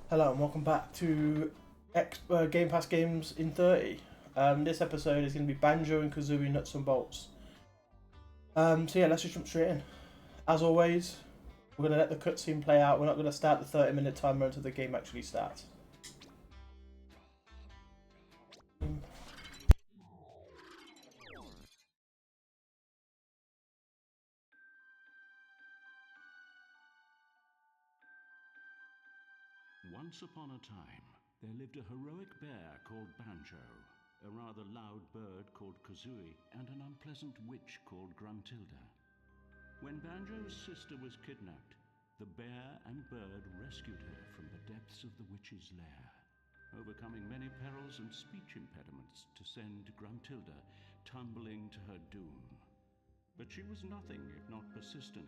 Hello and welcome back to Game Pass Games in 30. This episode is going to be Banjo and Kazooie Nuts and Bolts. So yeah, let's just jump straight in. As always, we're going to let the cutscene play out. We're not going to start the 30-minute timer until the game actually starts. Once upon a time, there lived a heroic bear called Banjo, a rather loud bird called Kazooie, and an unpleasant witch called Gruntilda. When Banjo's sister was kidnapped, the bear and bird rescued her from the depths of the witch's lair, overcoming many perils and speech impediments to send Gruntilda tumbling to her doom. But she was nothing if not persistent,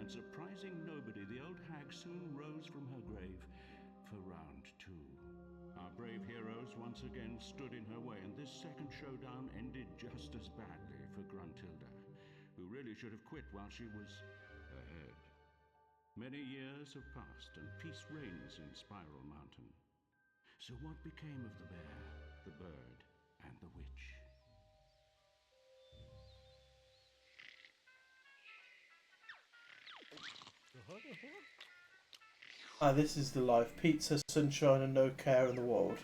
and surprising nobody, the old hag soon rose from her grave for round two. Our brave heroes once again stood in her way, and this second showdown ended just as badly for Gruntilda, who really should have quit while she was ahead. Many years have passed, and peace reigns in Spiral Mountain. So what became of the bear, the bird, and the witch? This is the life. Pizza, sunshine and no care in the world.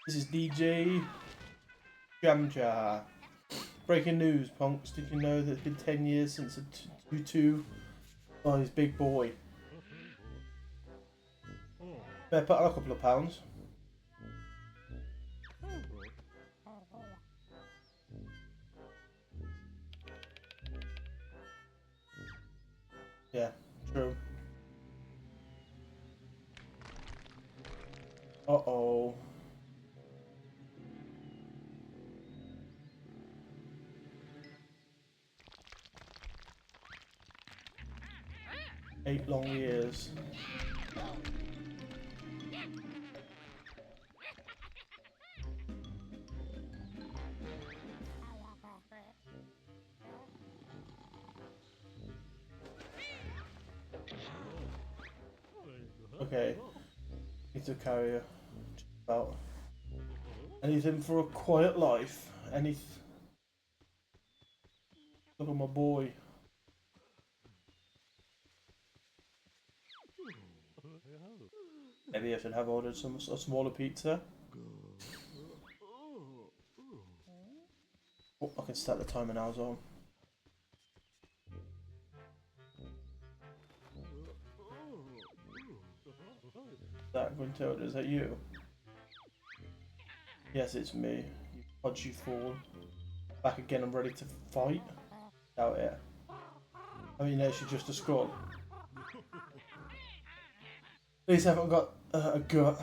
This is DJ Jamjar. Breaking news, punks. Did you know that it's been 10 years since a tutu on his big boy? Better put on a couple of pounds. Yeah, true. Uh-oh. Eight long years. Okay. Pizza carrier. Just about. Anything for a quiet life. Anything. Look at my boy. Maybe I should have ordered a smaller pizza. Oh, I can start the timer now as well. Gruntilda, is that you? Yes, it's me. You podgy fool. Back again, I'm ready to fight. Doubt it. I mean, no, she's just a skull. At least I haven't got a gut.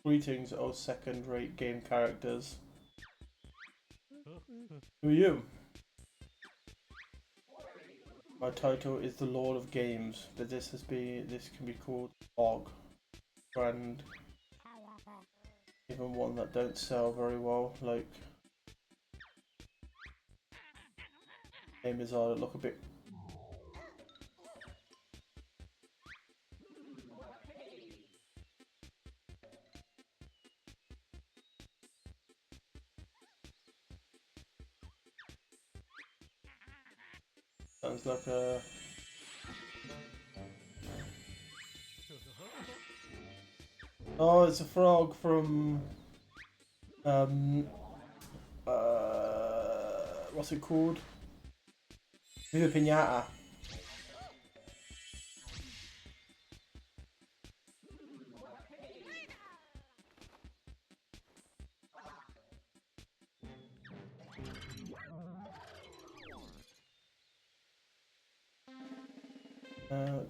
Greetings, oh second-rate game characters. Who are you? My title is the Lord of Games, but this can be called Og. Brand, even one that don't sell very well, like gamers are that look a bit. Sounds like a. Oh, it's a frog from what's it called? Viva Pinata.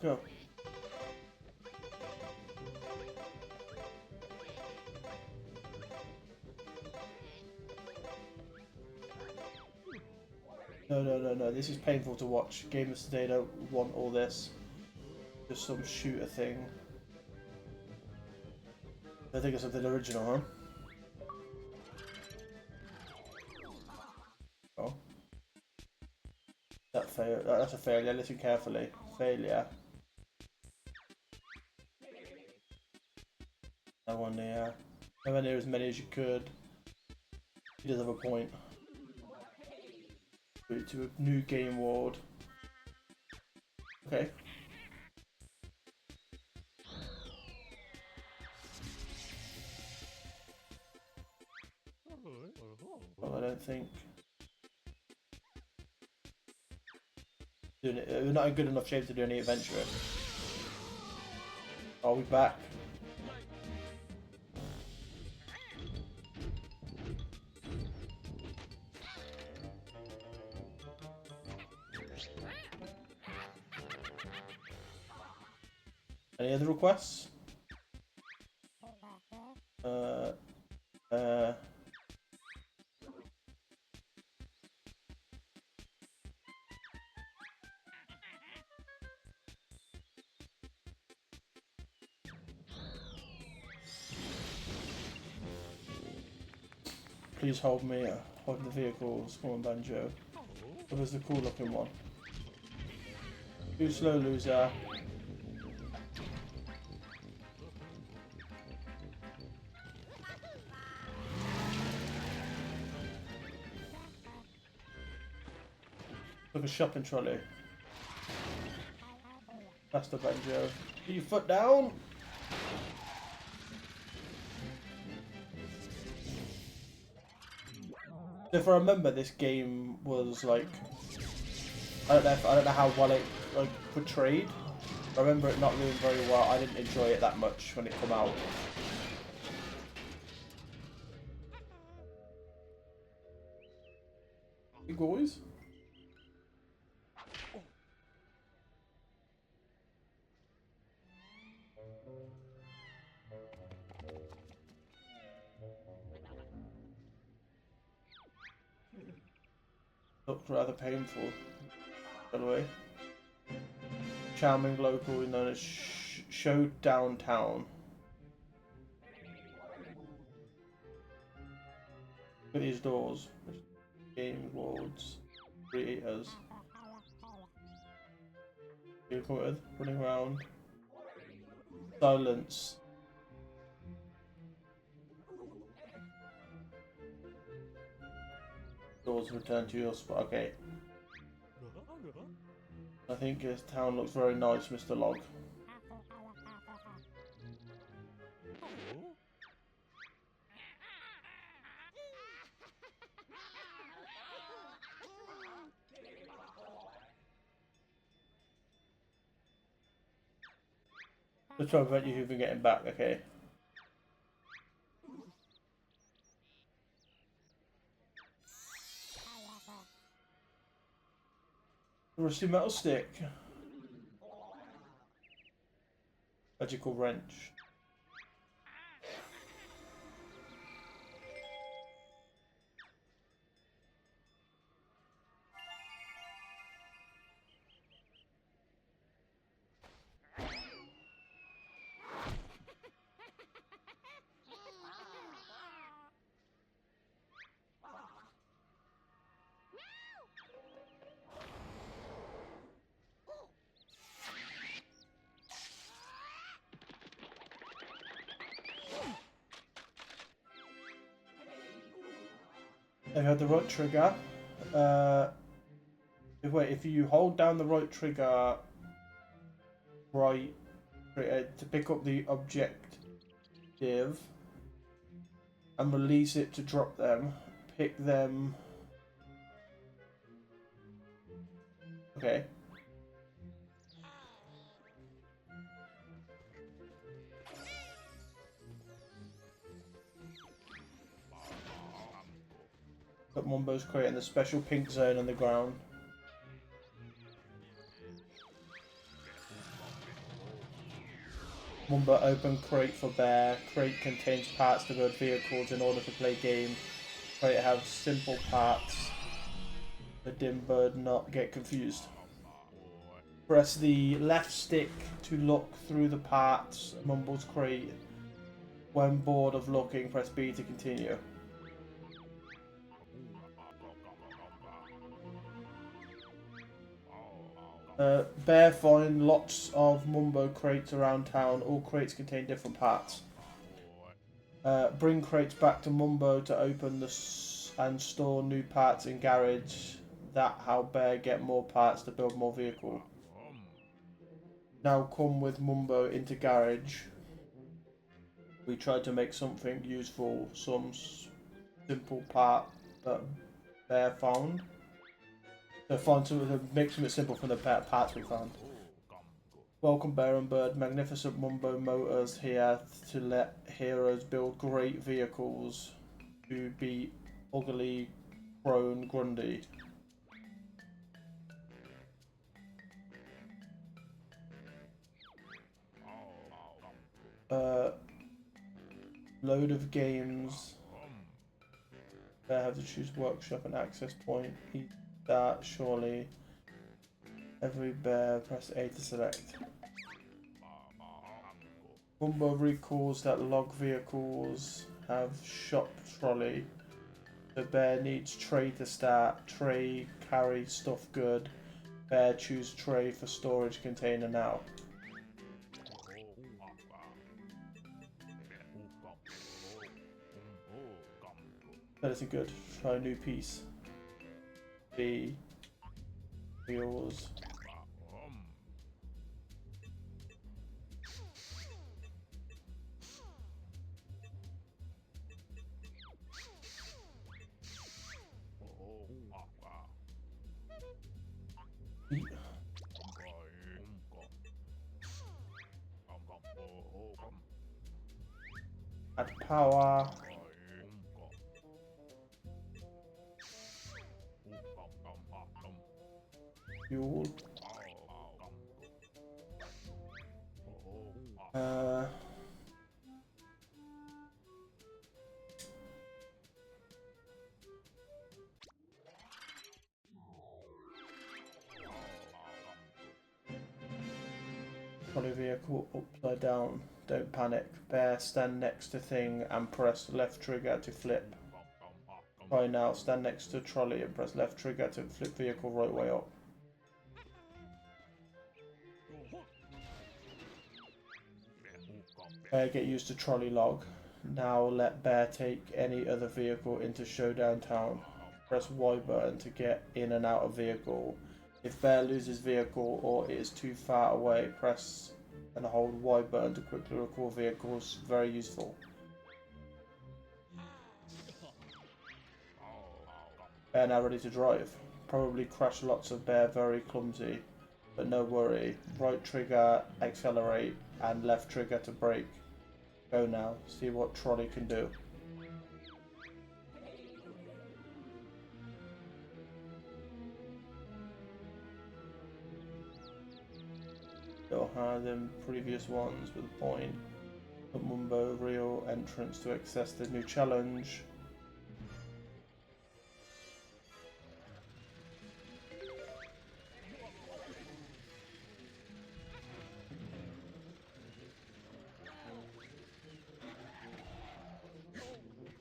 Go. No. This is painful to watch. Gamers today don't want all this. Just some shooter thing. I think it's something original, huh? Oh. That's a failure. Listen carefully. Failure. No one near. Nowhere near as many as you could. He does have a point. To a new game ward. Okay. Well, I don't think. We're not in good enough shape to do any adventuring. Are we back? Any other requests? Please hold me, hold the vehicles. Come on, Banjo. Oh, there's the cool looking one. Too slow, loser. Look, a shopping trolley. Faster, Banjo. Put your foot down. If I remember, this game was like, I don't know how well it like portrayed. I remember it not doing very well. I didn't enjoy it that much when it came out. Big boys. Looked rather painful, by the way. Charming local known as Show Downtown. Look at these doors. Game wards, creators. Recorded, running around. Silence. Doors return to your spot. Okay. I think this town looks very nice, Mr. Log. Let's try to prevent you from getting back, okay. Rusty metal stick. Magical wrench. I've had the right trigger. If you hold down the right trigger, to pick up the objective and release it to drop them, pick them. Okay. Put Mumbo's crate in the special pink zone on the ground. Mumbo open crate for bear. Crate contains parts to build vehicles in order to play game. Crate have simple parts. the dim bird not get confused. Press the left stick to look through the parts Mumble's crate. When bored of looking, press B to continue. Bear find lots of Mumbo crates around town. All crates contain different parts. Bring crates back to Mumbo to open and store new parts in garage. That how Bear get more parts to build more vehicle. Now come with Mumbo into garage. We tried to make something useful, some simple part that Bear found. So find something to make something simple from the parts we found. Welcome Bear and Bird, magnificent Mumbo Motors here to let heroes build great vehicles to beat ugly crone Grundy. Load of games. Bear have to choose workshop and access point. Eat that surely. Every bear press A to select. Mumbo recalls that log vehicles have shop trolley. The bear needs tray to start. Tray carry stuff good. Bear choose tray for storage container now. That isn't good. Try a new piece. B. Wheels. Add power. Fuel. Trolley vehicle upside down. Don't panic. Bear stand next to thing and press left trigger to flip. Try now. Stand next to trolley and press left trigger to flip vehicle right way up. Bear get used to trolley log. Now let Bear take any other vehicle into showdown town. Press Y button to get in and out of vehicle. If Bear loses vehicle or it is too far away, press and hold Y button to quickly recall vehicles. Very useful. Bear now ready to drive. Probably crash lots of Bear, very clumsy. But no worry. Right trigger, accelerate, and left trigger to brake. Go now. See what trolley can do. Still higher than previous ones with a point. But Mumbo real entrance to access the new challenge.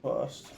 First.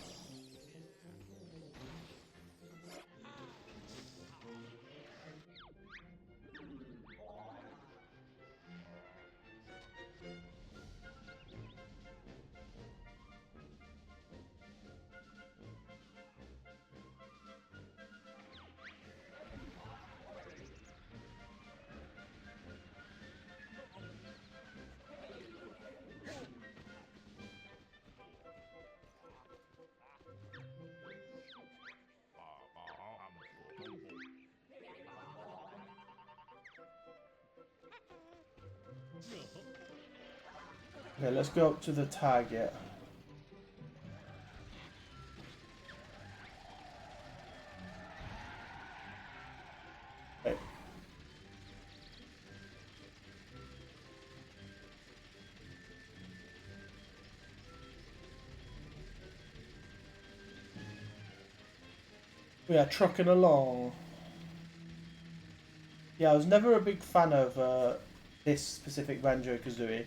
Okay, let's go up to the target. Okay. We are trucking along. Yeah, I was never a big fan of this specific Banjo Kazooie.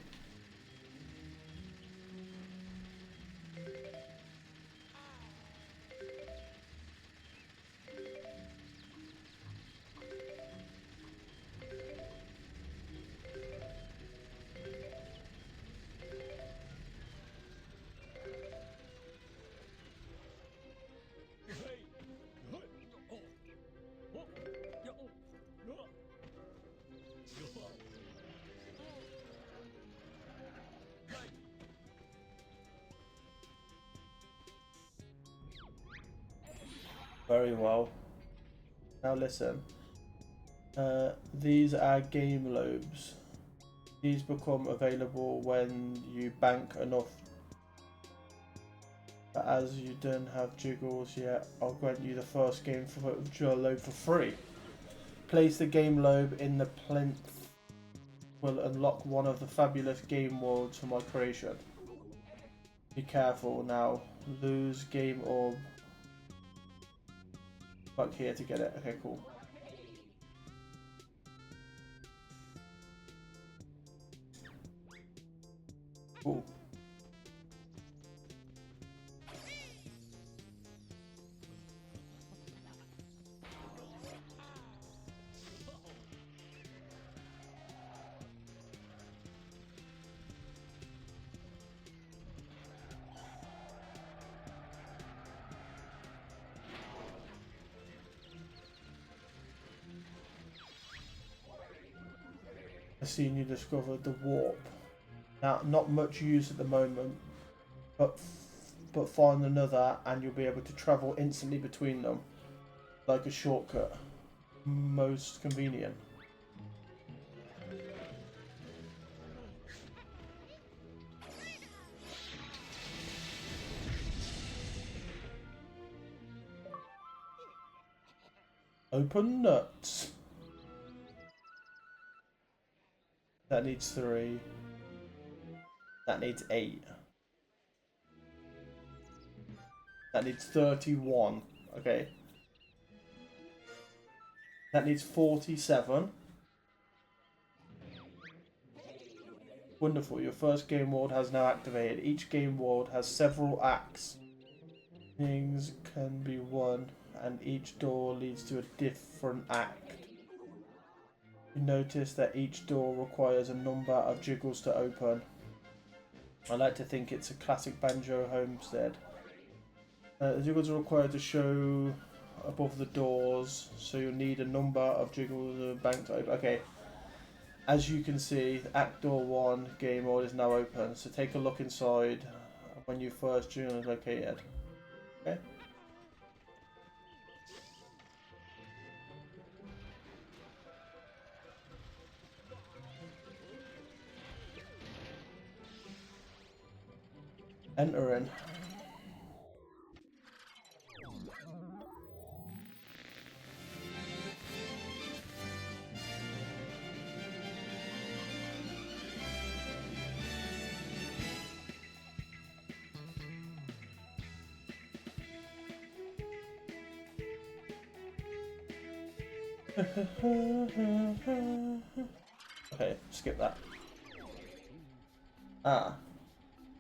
Very well. Now listen. These are game lobes. These become available when you bank enough. But as you don't have jiggles yet, I'll grant you the first game lobe for free. Place the game lobe in the plinth will unlock one of the fabulous game worlds for my creation. Be careful now. Lose game orb. Back here to get it. Okay, cool. Cool. I've seen you discover the warp. Now, not much use at the moment, but find another and you'll be able to travel instantly between them, like a shortcut. Most convenient. Open nuts. That needs 3. That needs 8. That needs 31. Okay. That needs 47. Wonderful. Your first game world has now activated. Each game world has several acts. Things can be won, and each door leads to a different act. You notice that each door requires a number of jiggles to open. I like to think it's a classic Banjo homestead. The jiggles are required to show above the doors, so you'll need a number of jiggles of bank to open. Okay, as you can see, Act Door 1 game mode is now open, so take a look inside when your first jiggle is located. Okay. Enter in. Okay, skip that.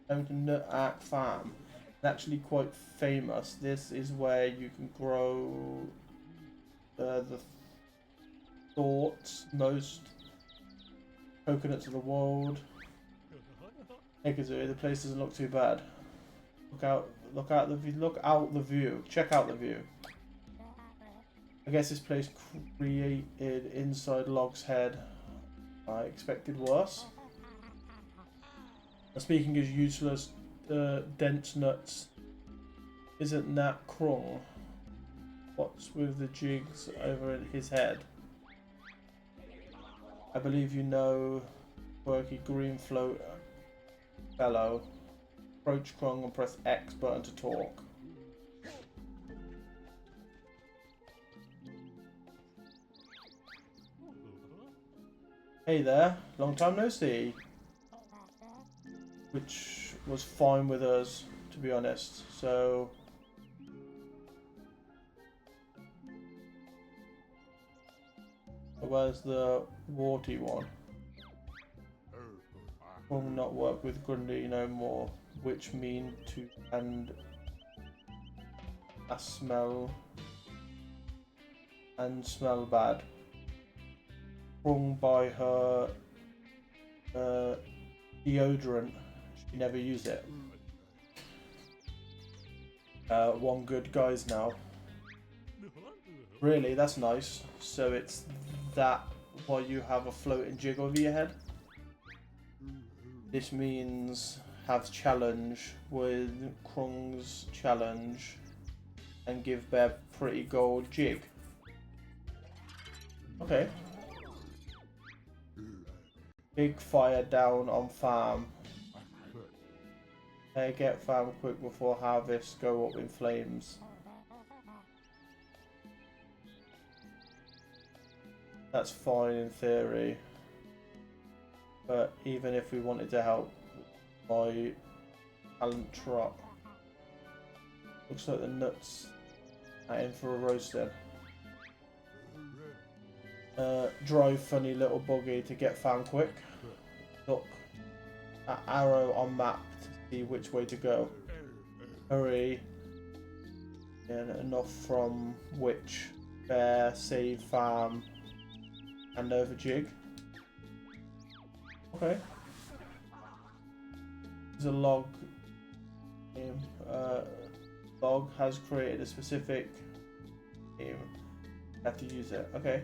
Going to Nut Ark Farm. It's actually quite famous. This is where you can grow the most coconuts of the world. Hey Kazooie, the place doesn't look too bad. Look out the view. Check out the view. I guess this place created inside Log's head. I expected worse. Speaking as useless, dense nuts. Isn't that Krung? What's with the jigs over his head? I believe you know quirky green float fellow. Approach Krung and press X button to talk. Hey there, long time no see. Which was fine with us, to be honest. So Where's the warty one? Will not work with Grundy no more, which mean to and a smell and smell bad. Sprung by her deodorant. She never used it. One good guys now. Really, that's nice. So it's that while you have a floating jig over your head. This means have challenge with Krung's challenge and give Bear pretty gold jig. Okay. Big fire down on farm. Get farm quick before harvest go up in flames. That's fine in theory. But even if we wanted to help my talent trot, looks like the nuts are in for a roasting. Drive funny little buggy to get found quick. Look at arrow on map to see which way to go. Hurry. And enough from which bear, save farm, and over jig. Okay. There's a log. Log has created a specific game. Have to use it. Okay.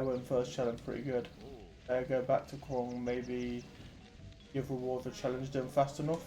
Win first challenge pretty good. Go back to Kwong, maybe give reward for challenge done fast enough.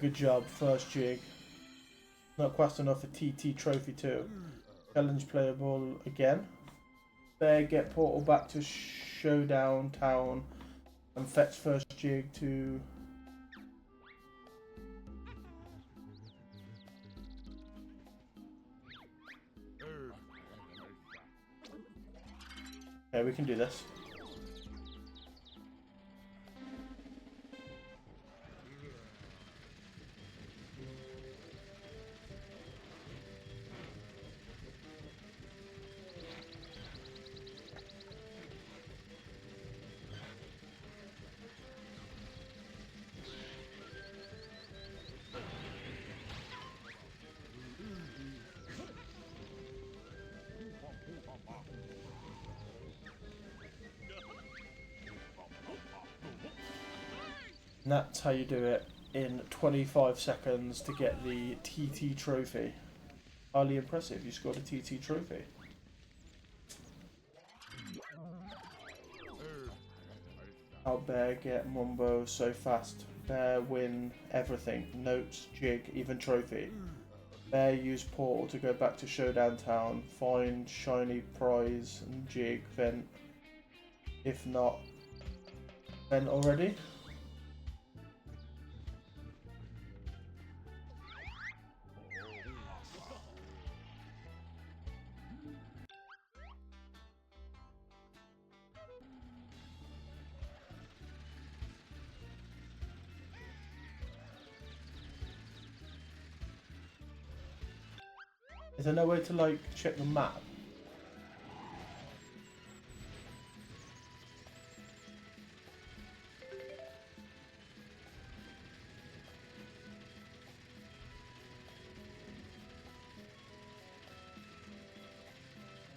Good job, first jig. Not quite enough for TT trophy too. Challenge playable again. Bear get portal back to Showdown Town and fetch first jig to okay, we can do this. And that's how you do it in 25 seconds to get the TT trophy. Highly impressive, you scored a TT trophy. How Bear get Mumbo so fast? Bear win everything. Notes, jig, even trophy. Bear use portal to go back to Showdown Town. Find shiny prize and jig vent. If not, vent already. Is there no way to like check the map?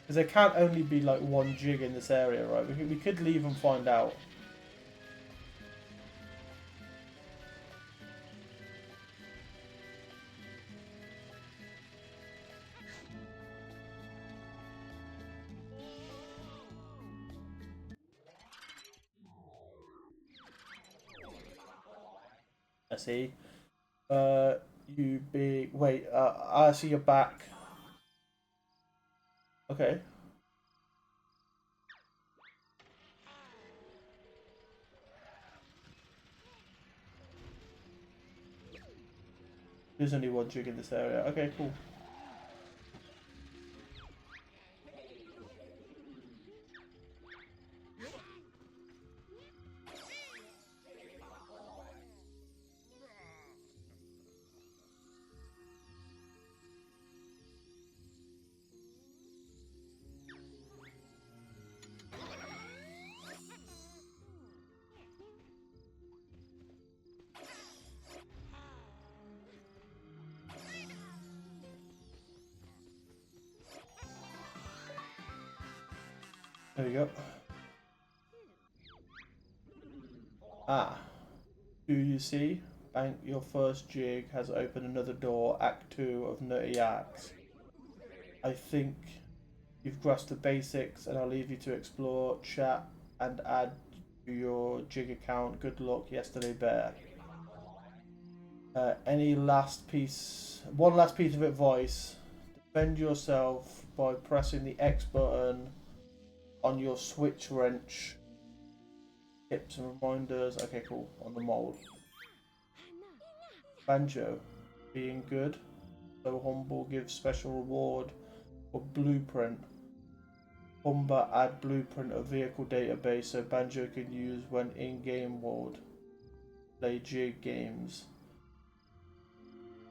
Because there can't only be like one jig in this area, right? We could leave and find out. I see. You big. Wait, I see your back. Okay. There's only one jig in this area. Okay, cool. There we go. Ah. Do you see? Bank, your first jig has opened another door. Act 2 of Nutty Acts. I think you've grasped the basics and I'll leave you to explore, chat, and add to your jig account. Good luck, Yesterday Bear. Any last piece, one last piece of advice. Defend yourself by pressing the X button on your switch wrench. Tips and reminders. Okay, cool. On the mold. Banjo. Being good. So humble gives special reward for blueprint. Humber add blueprint of vehicle database so Banjo can use when in game world. Play jig games.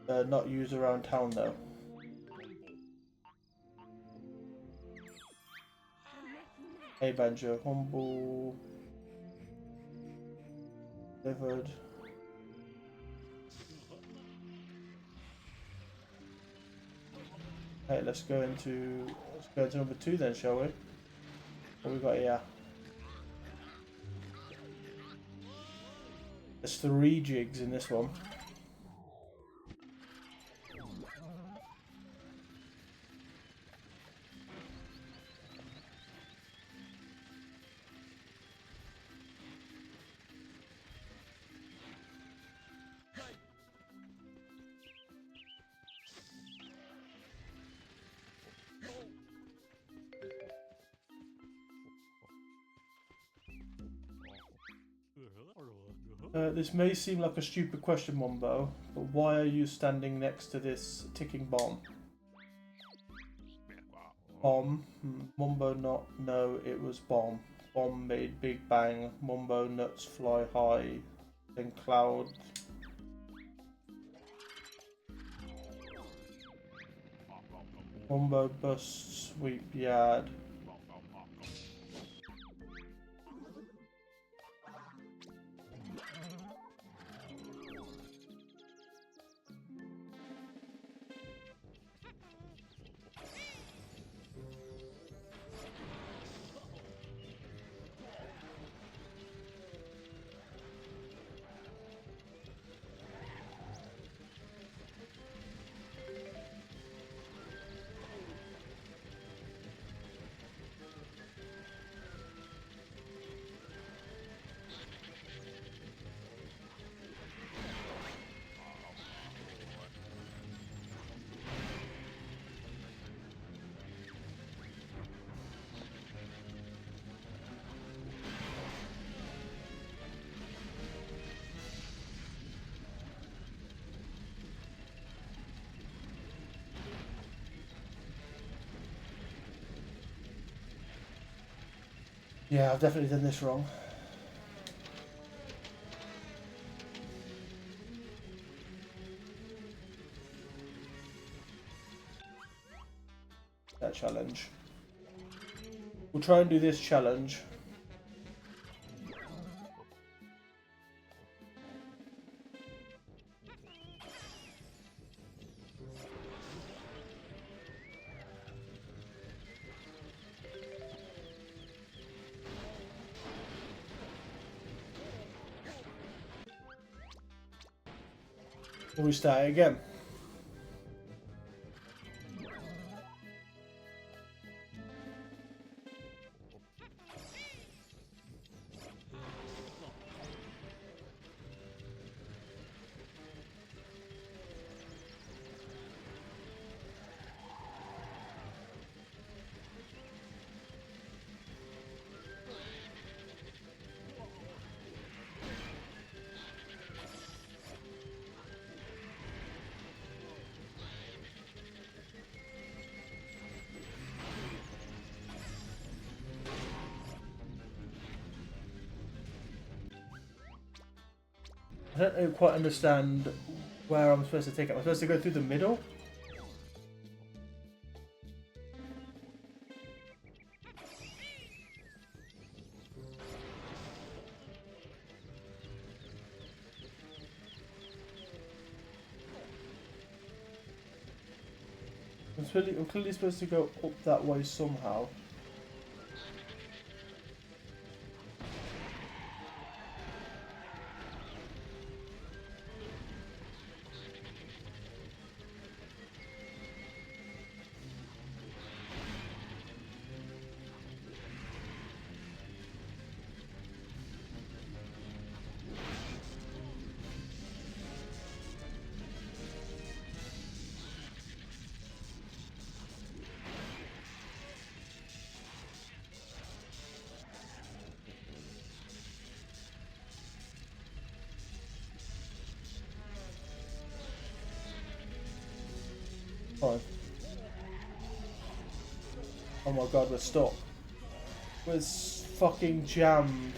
Not used around town though. Hey Banjo, humble delivered. Hey, let's go into number 2 then, shall we? What we got here? There's 3 jigs in this one. This may seem like a stupid question, Mumbo, but why are you standing next to this ticking bomb? Bomb. Mumbo not know it was bomb. Bomb made big bang. Mumbo nuts fly high. Then cloud. Mumbo bust sweep yard. Yeah, I've definitely done this wrong. that challenge. We'll try and do this challenge. We'll restart it again. I don't quite understand where I'm supposed to take it. Am I supposed to go through the middle? I'm clearly supposed to go up that way somehow. Fine. Oh my god, we're stuck. We're fucking jammed.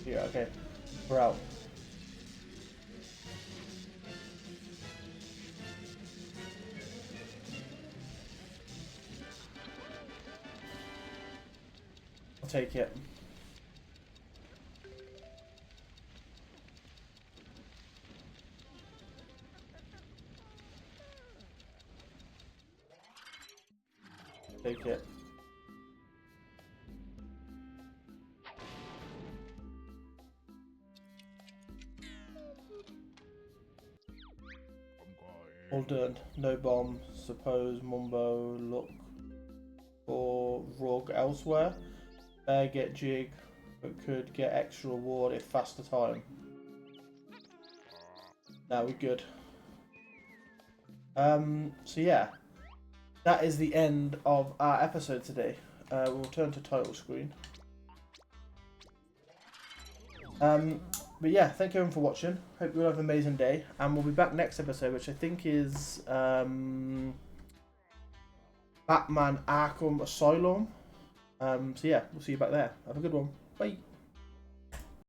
Yeah, okay. We're out. I'll take it. Take it. All done. No bomb. Suppose Mumbo look for rug elsewhere. Bear get jig, but could get extra reward if faster time. Now we're good. So yeah, that is the end of our episode today. We'll turn to title screen. But yeah, thank you everyone for watching. Hope you all have an amazing day, and we'll be back next episode, which I think is Batman Arkham Asylum. So yeah, we'll see you back there. Have a good one. Bye.